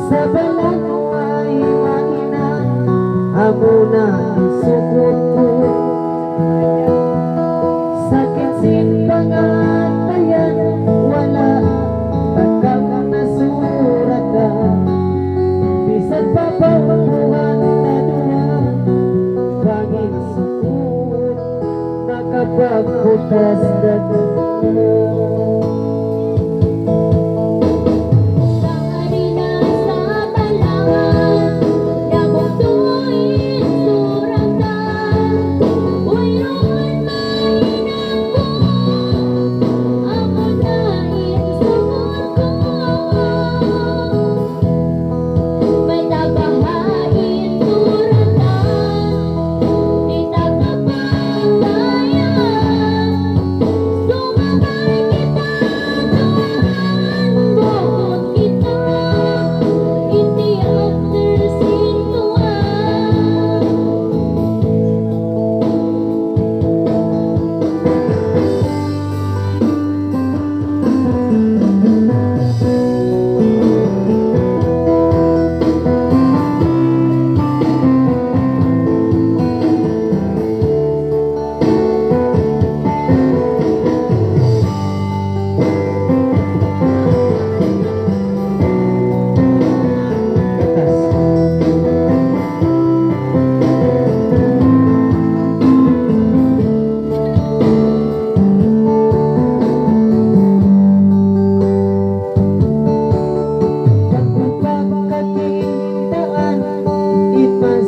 Sa balat ay maina, amo na isukot ko. Sakit sin pangatayan, wala takang nasuratan. Bisan papawakuhan na duha, bangin sukot, makapagputas na duha.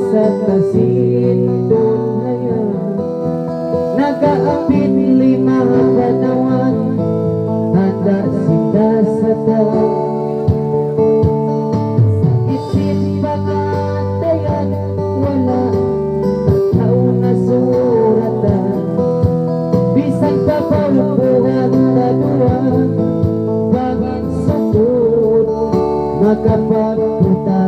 Sa kasindon ngayon, nag-aapit 5 kanawan, handa sila sa daw. Isip pangatayan, wala tao na suratan. Bisag papawuhan na duwan, bangin sukot, makapagputa.